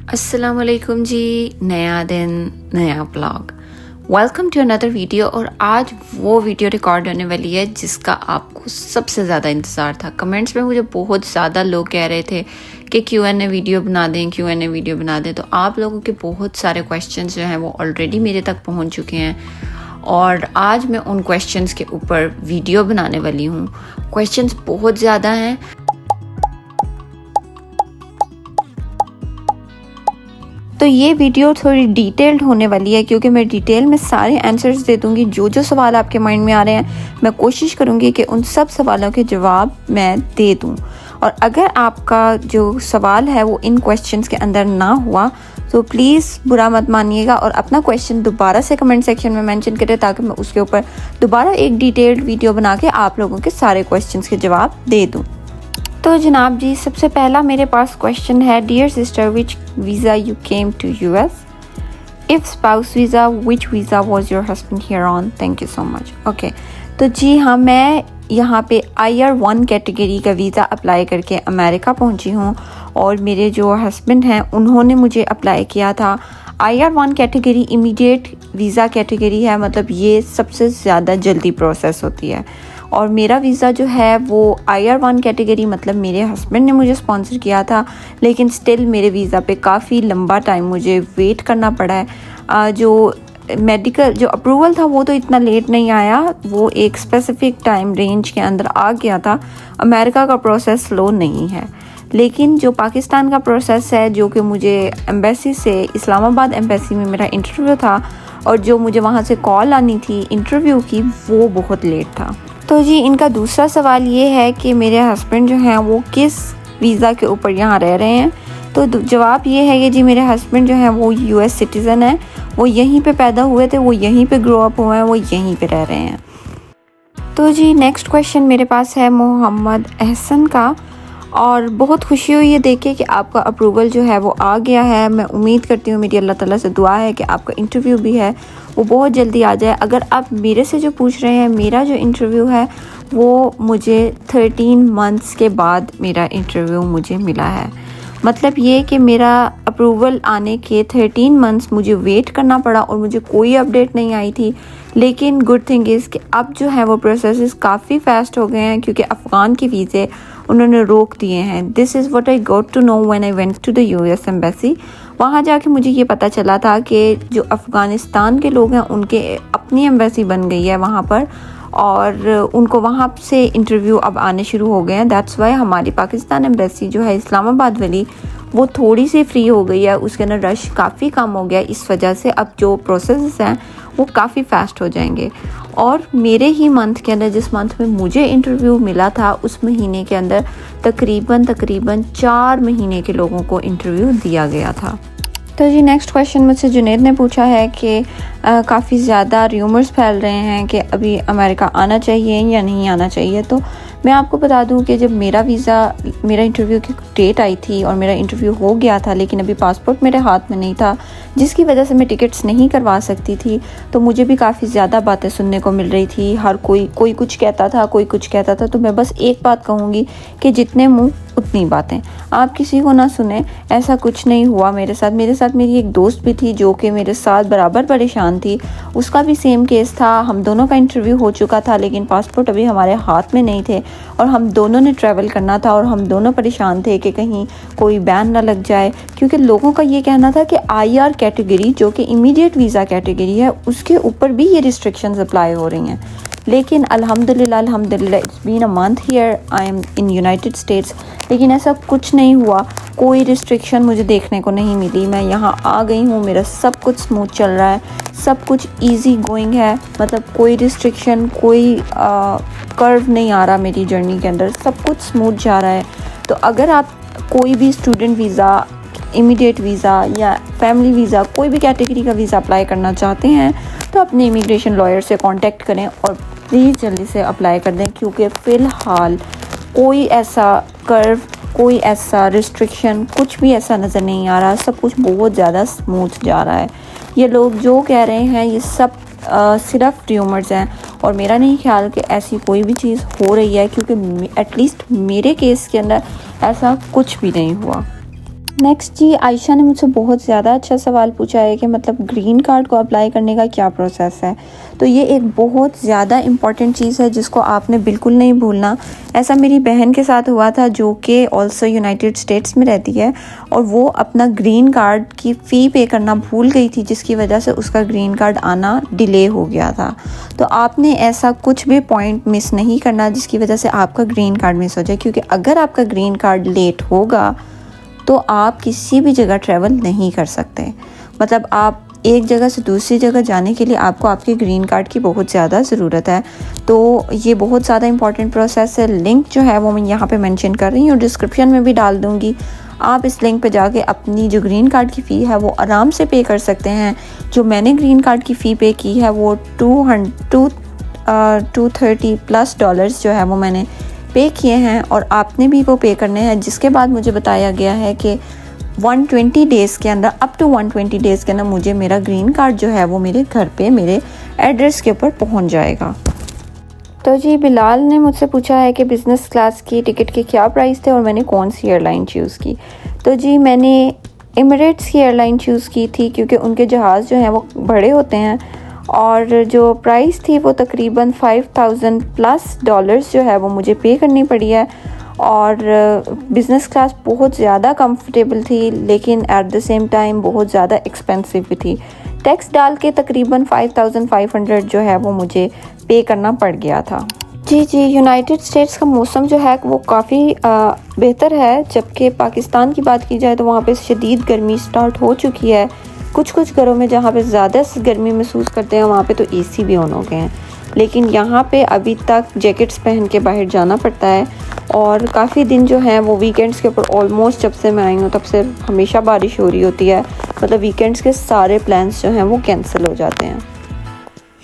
अस्सलामुअलैकुम जी। नया दिन नया blog, welcome to another video. और आज वो वीडियो रिकॉर्ड होने वाली है जिसका आपको सबसे ज़्यादा इंतज़ार था। कमेंट्स में मुझे बहुत ज़्यादा लोग कह रहे थे कि Q&A वीडियो बना दें, Q&A वीडियो बना दें। तो आप लोगों के बहुत सारे क्वेश्चंस जो हैं वो ऑलरेडी मेरे तक पहुंच चुके हैं और आज मैं उन क्वेश्चंस के ऊपर वीडियो बनाने वाली हूँ। क्वेश्चंस बहुत ज़्यादा हैं। तो ये वीडियो थोड़ी डिटेल्ड होने वाली है क्योंकि मैं डिटेल में सारे आंसर्स दे दूँगी। जो सवाल आपके माइंड में आ रहे हैं मैं कोशिश करूँगी कि उन सब सवालों के जवाब मैं दे दूँ। और अगर आपका जो सवाल है वो इन क्वेश्चंस के अंदर ना हुआ तो प्लीज़ बुरा मत मानिएगा और अपना क्वेश्चन दोबारा से कमेंट सेक्शन में मेंशन करें ताकि मैं उसके ऊपर दोबारा एक डिटेल्ड वीडियो बना के आप लोगों के सारे क्वेश्चंस के जवाब दे दूँ। तो जनाब जी, सबसे पहला मेरे पास क्वेश्चन है, dear sister which visa you came to US? If spouse visa which visa was your husband here on? Thank you so much. Okay, तो जी हाँ, मैं यहाँ पे IR1 कैटेगरी का वीज़ा अप्लाई करके अमेरिका पहुँची हूँ और मेरे जो हस्बैंड हैं उन्होंने मुझे अप्लाई किया था। IR1 category immediate visa category है, मतलब ये सबसे ज़्यादा जल्दी प्रोसेस होती है। और मेरा वीज़ा जो है वो IR1 कैटेगरी, मतलब मेरे हस्बैंड ने मुझे स्पॉन्सर किया था, लेकिन स्टिल मेरे वीज़ा पे काफ़ी लंबा टाइम मुझे वेट करना पड़ा है। जो मेडिकल जो अप्रूवल था वो तो इतना लेट नहीं आया, वो एक स्पेसिफिक टाइम रेंज के अंदर आ गया था। अमेरिका का प्रोसेस स्लो नहीं है, लेकिन जो पाकिस्तान का प्रोसेस है, जो कि मुझे एम्बेसी से, इस्लामाबाद एम्बेसी में मेरा इंटरव्यू था और जो मुझे वहाँ से कॉल आनी थी इंटरव्यू की, वो बहुत लेट था। तो जी, इनका दूसरा सवाल ये है कि मेरे हस्बैंड जो हैं वो किस वीज़ा के ऊपर यहाँ रह रहे हैं। तो जवाब ये है कि जी मेरे हस्बैंड जो हैं वो US सिटीज़न हैं, वो यहीं पे पैदा हुए थे, वो यहीं पे ग्रो अप हुए हैं, वो यहीं पे रह रहे हैं। तो जी नेक्स्ट क्वेश्चन मेरे पास है मोहम्मद अहसन का, और बहुत खुशी हुई है देख के कि आपका अप्रूवल जो है वो आ गया है। मैं उम्मीद करती हूँ, मेरी अल्लाह ताला से दुआ है कि आपका इंटरव्यू भी है वो बहुत जल्दी आ जाए। अगर आप मेरे से जो पूछ रहे हैं, मेरा जो इंटरव्यू है वो मुझे 13 मंथ्स के बाद मेरा इंटरव्यू मुझे मिला है। मतलब ये कि मेरा अप्रूवल आने के 13 मंथ्स मुझे वेट करना पड़ा और मुझे कोई अपडेट नहीं आई थी। लेकिन गुड थिंग इज़ कि अब जो है वो प्रोसेस काफ़ी फ़ास्ट हो गए हैं क्योंकि अफ़गान के वीज़े उन्होंने रोक दिए हैं। This is what I got to know when I went to the US embassy. वहाँ जाके मुझे ये पता चला था कि जो अफ़गानिस्तान के लोग हैं उनके अपनी एम्बेसी बन गई है वहाँ पर, और उनको वहाँ से इंटरव्यू अब आने शुरू हो गए हैं। दैट्स वाई हमारी पाकिस्तान एम्बेसी जो है इस्लामाबाद वाली, वो थोड़ी सी फ्री हो गई है, उसके अंदर रश काफ़ी कम हो गया। इस वजह से अब जो प्रोसेस हैं वो काफ़ी फ़ास्ट हो जाएंगे। और मेरे ही मंथ के अंदर, जिस मंथ में मुझे इंटरव्यू मिला था, उस महीने के अंदर तकरीबन 4 महीने के लोगों को इंटरव्यू दिया गया था। तो जी नेक्स्ट क्वेश्चन मुझसे जुनैद ने पूछा है कि काफ़ी ज़्यादा र्यूमर्स फैल रहे हैं कि अभी अमेरिका आना चाहिए या नहीं आना चाहिए। तो मैं आपको बता दूं कि जब मेरा इंटरव्यू की डेट आई थी और मेरा इंटरव्यू हो गया था, लेकिन अभी पासपोर्ट मेरे हाथ में नहीं था, जिसकी वजह से मैं टिकट्स नहीं करवा सकती थी। तो मुझे भी काफ़ी ज़्यादा बातें सुनने को मिल रही थी। हर कोई कुछ कहता था, कोई कुछ कहता था। तो मैं बस एक बात कहूँगी कि जितने मुँह उतनी बातें, आप किसी को ना सुने। ऐसा कुछ नहीं हुआ मेरे साथ मेरी एक दोस्त भी थी जो कि मेरे साथ बराबर परेशान थी। उसका भी सेम केस था। हम दोनों का इंटरव्यू हो चुका था लेकिन पासपोर्ट अभी हमारे हाथ में नहीं थे और हम दोनों ने ट्रैवल करना था और हम दोनों परेशान थे कि कहीं कोई बैन ना लग जाए, क्योंकि लोगों का ये कहना था कि IR कैटेगरी, जो कि इमीडिएट वीज़ा कैटेगरी है, उसके ऊपर भी ये रिस्ट्रिक्शंस अप्लाई हो रही हैं। लेकिन अल्हम्दुलिल्लाह it's been a month here, I am in United States, लेकिन ऐसा कुछ नहीं हुआ। कोई रिस्ट्रिक्शन मुझे देखने को नहीं मिली। मैं यहाँ आ गई हूँ, मेरा सब कुछ स्मूथ चल रहा है, सब कुछ इजी गोइंग है। मतलब कोई रिस्ट्रिक्शन, कोई कर्व नहीं आ रहा मेरी जर्नी के अंदर, सब कुछ स्मूथ जा रहा है। तो अगर आप कोई भी स्टूडेंट वीज़ा, इमीडिएट वीज़ा या फैमिली वीज़ा, कोई भी कैटेगरी का वीज़ा अप्लाई करना चाहते हैं तो अपने इमिग्रेशन लॉयर से कांटेक्ट करें और प्लीज़ जल्दी से अप्लाई कर दें, क्योंकि फ़िलहाल कोई ऐसा कर्व, कोई ऐसा रिस्ट्रिक्शन, कुछ भी ऐसा नज़र नहीं आ रहा। सब कुछ बहुत ज़्यादा स्मूथ जा रहा है। ये लोग जो कह रहे हैं ये सब सिर्फ र्यूमर्स हैं और मेरा नहीं ख्याल कि ऐसी कोई भी चीज़ हो रही है, क्योंकि एटलीस्ट मेरे केस के अंदर ऐसा कुछ भी नहीं हुआ। नेक्स्ट जी, आयशा ने मुझसे बहुत ज़्यादा अच्छा सवाल पूछा है कि मतलब ग्रीन कार्ड को अप्लाई करने का क्या प्रोसेस है। तो ये एक बहुत ज़्यादा इम्पॉर्टेंट चीज़ है जिसको आपने बिल्कुल नहीं भूलना। ऐसा मेरी बहन के साथ हुआ था जो कि ऑल्सो यूनाइटेड स्टेट्स में रहती है, और वो अपना ग्रीन कार्ड की फ़ी पे करना भूल गई थी, जिसकी वजह से उसका ग्रीन कार्ड आना डिले हो गया था। तो आपने ऐसा कुछ भी पॉइंट मिस नहीं करना जिसकी वजह से आपका ग्रीन कार्ड मिस हो जाए, क्योंकि अगर आपका ग्रीन कार्ड लेट होगा तो आप किसी भी जगह ट्रैवल नहीं कर सकते। मतलब आप एक जगह से दूसरी जगह जाने के लिए आपको आपके ग्रीन कार्ड की बहुत ज़्यादा ज़रूरत है। तो ये बहुत ज़्यादा इंपॉर्टेंट प्रोसेस है। लिंक जो है वो मैं यहाँ पे मेंशन कर रही हूँ, डिस्क्रिप्शन में भी डाल दूँगी। आप इस लिंक पे जाके अपनी जो ग्रीन कार्ड की फ़ी है वो आराम से पे कर सकते हैं। जो मैंने ग्रीन कार्ड की फ़ी पे की है वो $230+ जो है वो मैंने पे किए हैं, और आपने भी वो पे करने हैं। जिसके बाद मुझे बताया गया है कि 120 डेज़ के अंदर, अप टू 120 डेज़ के अंदर मुझे मेरा ग्रीन कार्ड जो है वो मेरे घर पे मेरे एड्रेस के ऊपर पहुंच जाएगा। तो जी, बिलाल ने मुझसे पूछा है कि बिज़नेस क्लास की टिकट के क्या प्राइस थे और मैंने कौन सी एयरलाइन चूज़ की। तो जी, मैंने एमिरेट्स की एयरलाइन चूज़ की थी क्योंकि उनके जहाज़ जो हैं वो बड़े होते हैं, और जो प्राइस थी वो तकरीबन $5,000+ जो है वो मुझे पे करनी पड़ी है। और बिज़नेस क्लास बहुत ज़्यादा कंफर्टेबल थी, लेकिन एट द सेम टाइम बहुत ज़्यादा एक्सपेंसिव भी थी। टैक्स डाल के तकरीबन 5,500 जो है वो मुझे पे करना पड़ गया था। जी, यूनाइटेड स्टेट्स का मौसम जो है वो काफ़ी बेहतर है, जबकि पाकिस्तान की बात की जाए तो वहाँ पे शदीद गर्मी स्टार्ट हो चुकी है। कुछ घरों में जहाँ पे ज़्यादा गर्मी महसूस करते हैं वहाँ पे तो एसी भी ऑन हो गए हैं, लेकिन यहाँ पे अभी तक जैकेट्स पहन के बाहर जाना पड़ता है। और काफ़ी दिन जो हैं वो वीकेंड्स के ऊपर, ऑलमोस्ट जब से मैं आई हूँ तब से हमेशा बारिश हो रही होती है। मतलब वीकेंड्स के सारे प्लान्स जो हैं वो कैंसिल हो जाते हैं।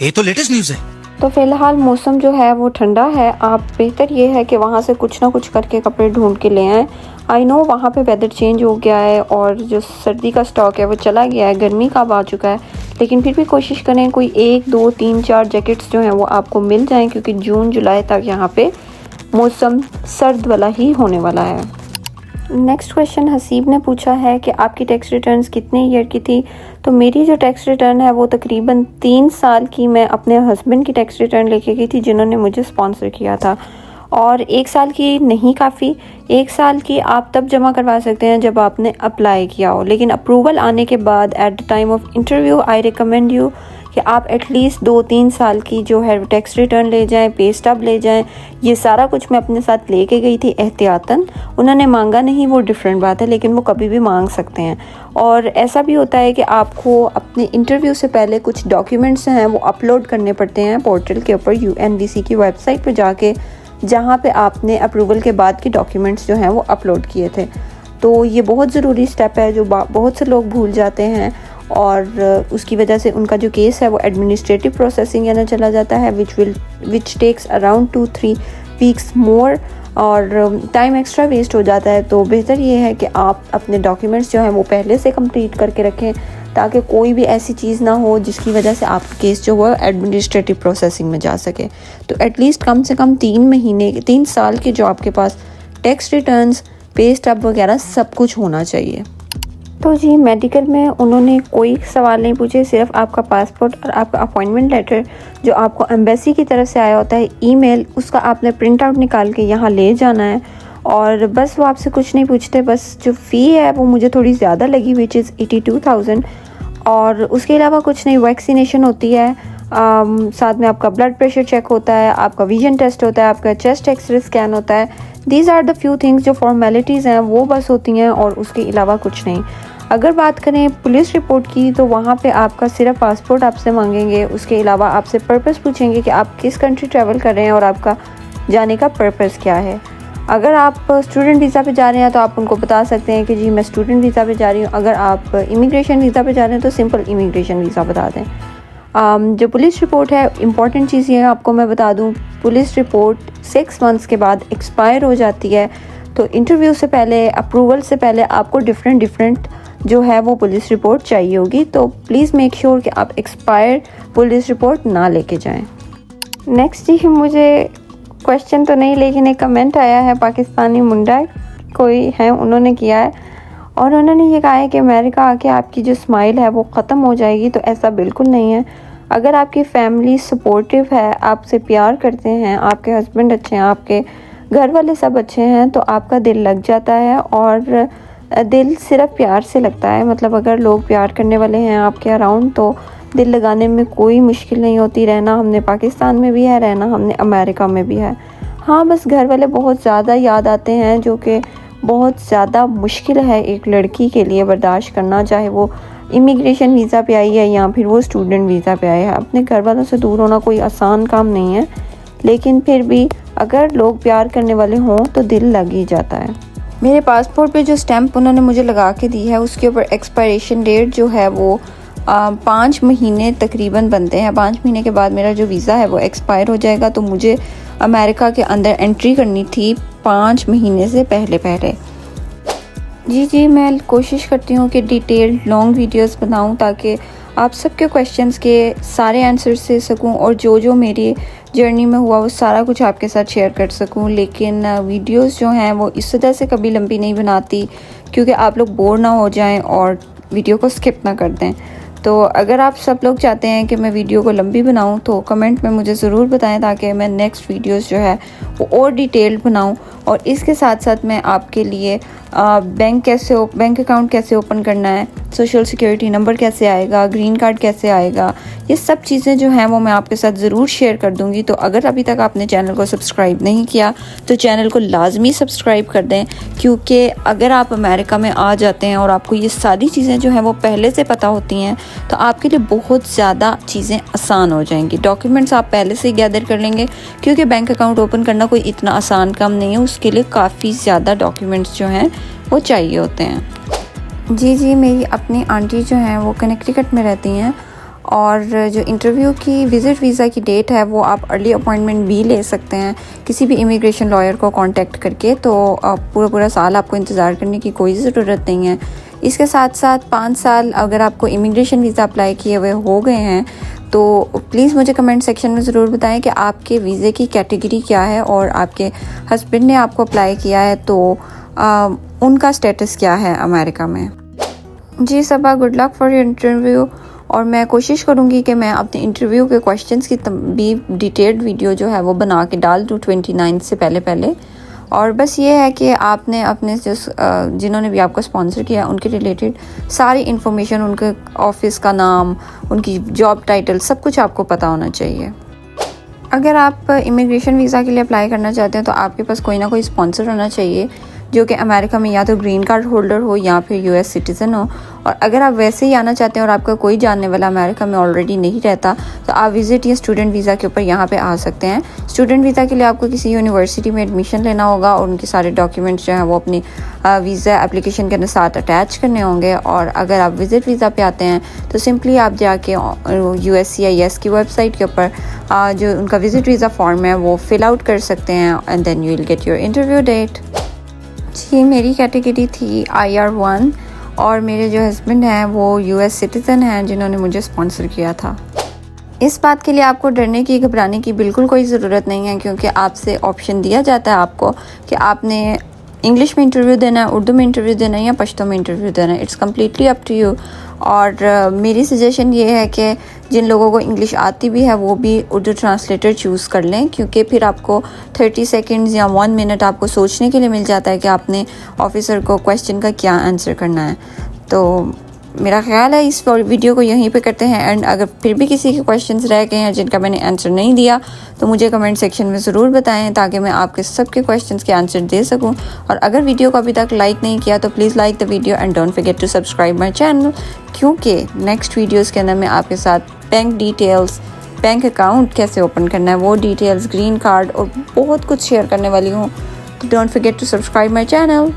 ये तो लेटेस्ट न्यूज़ है। तो फ़िलहाल मौसम जो है वो ठंडा है। आप बेहतर ये है कि वहाँ से कुछ ना कुछ करके कपड़े ढूंढ के ले आएँ। आई नो वहाँ पे वेदर चेंज हो गया है और जो सर्दी का स्टॉक है वो चला गया है, गर्मी का आ चुका है, लेकिन फिर भी कोशिश करें कोई 1, 2, 3, 4 जैकेट्स जो हैं वो आपको मिल जाएं, क्योंकि जून जुलाई तक यहाँ पे मौसम सर्द वाला ही होने वाला है। नेक्स्ट क्वेश्चन हसीब ने पूछा है कि आपकी टैक्स रिटर्न्स कितने ईयर की थी। तो मेरी जो टैक्स रिटर्न है वो तकरीबन 3 साल की मैं अपने हस्बैंड की टैक्स रिटर्न लेके गई थी, जिन्होंने मुझे स्पॉन्सर किया था। और 1 साल की नहीं काफ़ी, 1 साल की आप तब जमा करवा सकते हैं जब आपने अप्लाई किया हो, लेकिन अप्रूवल आने के बाद at the time of interview I recommend you कि आप एटलीस्ट 2-3 साल की जो है टैक्स रिटर्न ले जाएं, पे स्टब ले जाएं। ये सारा कुछ मैं अपने साथ लेके गई थी एहतियातन। उन्होंने मांगा नहीं, वो डिफरेंट बात है, लेकिन वो कभी भी मांग सकते हैं। और ऐसा भी होता है कि आपको अपने इंटरव्यू से पहले कुछ डॉक्यूमेंट्स हैं वो अपलोड करने पड़ते हैं पोर्टल के ऊपर, UNVC की वेबसाइट पर जाके, जहाँ पे आपने अप्रूवल के बाद के डॉक्यूमेंट्स जो हैं वो अपलोड किए थे। तो ये बहुत ज़रूरी स्टेप है जो बहुत से लोग भूल जाते हैं, और उसकी वजह से उनका जो केस है वो एडमिनिस्ट्रेटिव प्रोसेसिंग यानी चला जाता है, विच टेक्स अराउंड 2-3 वीक्स मोर, और टाइम एक्स्ट्रा वेस्ट हो जाता है। तो बेहतर ये है कि आप अपने डॉक्यूमेंट्स जो हैं वो पहले से कंप्लीट करके रखें, ताकि कोई भी ऐसी चीज़ ना हो जिसकी वजह से आपका केस जो है एडमिनिस्ट्रेटिव प्रोसेसिंग में जा सके। तो एटलीस्ट कम से कम 3 साल के जो आपके पास टैक्स रिटर्न्स, पे स्टब वगैरह सब कुछ होना चाहिए। तो जी, मेडिकल में उन्होंने कोई सवाल नहीं पूछे, सिर्फ आपका पासपोर्ट और आपका अपॉइंटमेंट लेटर जो आपको एम्बेसी की तरफ से आया होता है ईमेल, उसका आपने प्रिंट आउट निकाल के यहाँ ले जाना है। और बस वो आपसे कुछ नहीं पूछते। बस जो फ़ी है वो मुझे थोड़ी ज़्यादा लगी, विच इज़ 82,000, और उसके अलावा कुछ नहीं। वैक्सीनेशन होती है, साथ में आपका ब्लड प्रेशर चेक होता है, आपका विजन टेस्ट होता है, आपका चेस्ट एक्सरे स्कैन होता है। These are the few things जो फॉर्मेलिटीज़ हैं वो बस होती हैं, और उसके अलावा कुछ नहीं। अगर बात करें पुलिस रिपोर्ट की, तो वहाँ पे आपका सिर्फ पासपोर्ट आपसे मांगेंगे। उसके अलावा आपसे पर्पस पूछेंगे कि आप किस कंट्री ट्रैवल कर रहे हैं और आपका जाने का पर्पस क्या है। अगर आप स्टूडेंट वीज़ा पे जा रहे हैं तो आप उनको बता सकते हैं कि जी मैं स्टूडेंट वीज़ा पे जा रही हूँ। अगर आप इमिग्रेशन वीज़ा पे जा रहे हैं तो सिंपल इमिग्रेशन वीज़ा बता दें। जो पुलिस रिपोर्ट है, इंपॉर्टेंट चीज़ ये आपको मैं बता दूँ, पुलिस रिपोर्ट 6 मंथ्स के बाद एक्सपायर हो जाती है। तो इंटरव्यू से पहले, अप्रूवल से पहले आपको डिफरेंट जो है वो पुलिस रिपोर्ट चाहिए होगी। तो प्लीज़ मेक श्योर कि आप एक्सपायर पुलिस रिपोर्ट ना लेके जाएं। नेक्स्ट जी, मुझे क्वेश्चन तो नहीं लेकिन एक कमेंट आया है, पाकिस्तानी मुंडा कोई है, उन्होंने किया है, और उन्होंने ये कहा है कि अमेरिका आके आपकी जो स्माइल है वो ख़त्म हो जाएगी, तो ऐसा बिल्कुल नहीं है। अगर आपकी फैमिली सपोर्टिव है, आपसे प्यार करते हैं, आपके हस्बैंड अच्छे हैं, आपके घर वाले सब अच्छे हैं, तो आपका दिल लग जाता है। और दिल सिर्फ प्यार से लगता है, मतलब अगर लोग प्यार करने वाले हैं आपके अराउंड तो दिल लगाने में कोई मुश्किल नहीं होती। रहना हमने पाकिस्तान में भी है, रहना हमने अमेरिका में भी है। हाँ, बस घर वाले बहुत ज़्यादा याद आते हैं, जो कि बहुत ज़्यादा मुश्किल है एक लड़की के लिए बर्दाश्त करना, चाहे वो इमिग्रेशन वीज़ा पे आई है या फिर वो स्टूडेंट वीज़ा पे आई है। अपने घर वालों से दूर होना कोई आसान काम नहीं है, लेकिन फिर भी अगर लोग प्यार करने वाले हों तो दिल लग ही जाता है। मेरे पासपोर्ट पे जो स्टैंप उन्होंने मुझे लगा के दी है, उसके ऊपर एक्सपायरेशन डेट जो है वो 5 महीने तकरीबन बनते हैं। 5 महीने के बाद मेरा जो वीज़ा है वो एक्सपायर हो जाएगा, तो मुझे अमेरिका के अंदर एंट्री करनी थी 5 महीने से पहले। जी, मैं कोशिश करती हूँ कि डिटेल्ड लॉन्ग वीडियोस बनाऊँ ताकि आप सबके क्वेश्चंस के सारे आंसर्स दे सकूँ और जो मेरी जर्नी में हुआ वो सारा कुछ आपके साथ शेयर कर सकूँ। लेकिन वीडियोस जो हैं वो इस वजह से कभी लंबी नहीं बनाती क्योंकि आप लोग बोर ना हो जाएं और वीडियो को स्किप ना कर दें। तो अगर आप सब लोग चाहते हैं कि मैं वीडियो को लंबी बनाऊं तो कमेंट में मुझे ज़रूर बताएं ताकि मैं नेक्स्ट वीडियोस जो है वो और डिटेल्ड बनाऊं। और इसके साथ साथ मैं आपके लिए बैंक अकाउंट कैसे ओपन करना है, सोशल सिक्योरिटी नंबर कैसे आएगा, ग्रीन कार्ड कैसे आएगा, ये सब चीज़ें जो हैं वो मैं आपके साथ ज़रूर शेयर कर दूँगी। तो अगर अभी तक आपने चैनल को सब्सक्राइब नहीं किया तो चैनल को लाजमी सब्सक्राइब कर दें, क्योंकि अगर आप अमेरिका में आ जाते हैं और आपको ये सारी चीज़ें जो हैं वो पहले से पता होती हैं तो आपके लिए बहुत ज़्यादा चीज़ें आसान हो जाएंगी। डॉक्यूमेंट्स आप पहले से ही गैदर कर लेंगे, क्योंकि बैंक अकाउंट ओपन करना कोई इतना आसान काम नहीं है, उसके लिए काफ़ी ज़्यादा डॉक्यूमेंट्स जो हैं वो चाहिए होते हैं। जी, मेरी अपनी आंटी जो हैं वो कनेक्टिकट में रहती हैं और जो इंटरव्यू की विज़िट वीज़ा की डेट है वो आप अर्ली अपॉइंटमेंट भी ले सकते हैं किसी भी इमिग्रेशन लॉयर को कांटेक्ट करके। तो पूरा साल आपको इंतज़ार करने की कोई ज़रूरत नहीं है। इसके साथ साथ 5 साल अगर आपको इमिग्रेशन वीज़ा अप्लाई किए हुए हो गए हैं तो प्लीज़ मुझे कमेंट सेक्शन में ज़रूर बताएं कि आपके वीज़े की कैटेगरी क्या है और आपके हस्बैंड ने आपको अप्लाई किया है तो उनका स्टेटस क्या है अमेरिका में। जी Saba, good luck for your interview. और मैं कोशिश करूँगी कि मैं अपने इंटरव्यू के क्वेश्चंस की भी डिटेल्ड वीडियो जो है वो बना के डाल दूँ 29 से पहले। और बस ये है कि आपने अपने जिन्होंने भी आपको स्पॉन्सर किया उनके रिलेटेड सारी इन्फॉर्मेशन, उनके ऑफिस का नाम, उनकी जॉब टाइटल, सब कुछ आपको पता होना चाहिए। अगर आप इमिग्रेशन वीज़ा के लिए अप्लाई करना चाहते हैं तो आपके पास कोई ना कोई स्पॉन्सर होना चाहिए जो कि अमेरिका में या तो ग्रीन कार्ड होल्डर हो या फिर यूएस सिटीज़न हो। और अगर आप वैसे ही आना चाहते हैं और आपका कोई जानने वाला अमेरिका में ऑलरेडी नहीं रहता तो आप विज़िट या स्टूडेंट वीज़ा के ऊपर यहाँ पे आ सकते हैं। स्टूडेंट वीज़ा के लिए आपको किसी यूनिवर्सिटी में एडमिशन लेना होगा और उनके सारे डॉक्यूमेंट्स जो हैं वो अपनी वीज़ा एप्लीकेशन के साथ अटैच करने होंगे। और अगर आप विज़िट वीज़ा पे आते हैं तो सिंपली आप जाके USCIS की वेबसाइट के ऊपर जो उनका विज़िट वीज़ा फॉर्म है वो फिल आउट कर सकते हैं and then you will get your interview date. जी, मेरी कैटेगरी थी IR1 और मेरे जो हस्बैंड हैं वो US सिटीज़न हैं जिन्होंने मुझे स्पॉन्सर किया था। इस बात के लिए आपको डरने की, घबराने की बिल्कुल कोई ज़रूरत नहीं है, क्योंकि आपसे ऑप्शन दिया जाता है आपको कि आपने इंग्लिश में इंटरव्यू देना है, उर्दू में इंटरव्यू देना है या पश्तो में इंटरव्यू देना है। It's completely up to you. और मेरी सजेशन ये है कि जिन लोगों को इंग्लिश आती भी है वो भी उर्दू ट्रांसलेटर चूज़ कर लें, क्योंकि फिर आपको 30 सेकंड्स या 1 मिनट आपको सोचने के लिए मिल जाता है कि आपने ऑफिसर को क्वेश्चन का क्या आंसर करना है। तो मेरा ख्याल है इस वीडियो को यहीं पे करते हैं एंड अगर फिर भी किसी के क्वेश्चंस रह गए हैं जिनका मैंने आंसर नहीं दिया तो मुझे कमेंट सेक्शन में ज़रूर बताएं ताकि मैं आपके सबके क्वेश्चंस के आंसर दे सकूं। और अगर वीडियो को अभी तक लाइक नहीं किया तो please like the video and don't forget to subscribe my channel, क्योंकि नेक्स्ट वीडियोज़ के अंदर मैं आपके साथ बैंक डिटेल्स, बैंक अकाउंट कैसे ओपन करना है वो डिटेल्स, ग्रीन कार्ड और बहुत कुछ शेयर करने वाली हूँ। तो don't forget to subscribe my channel.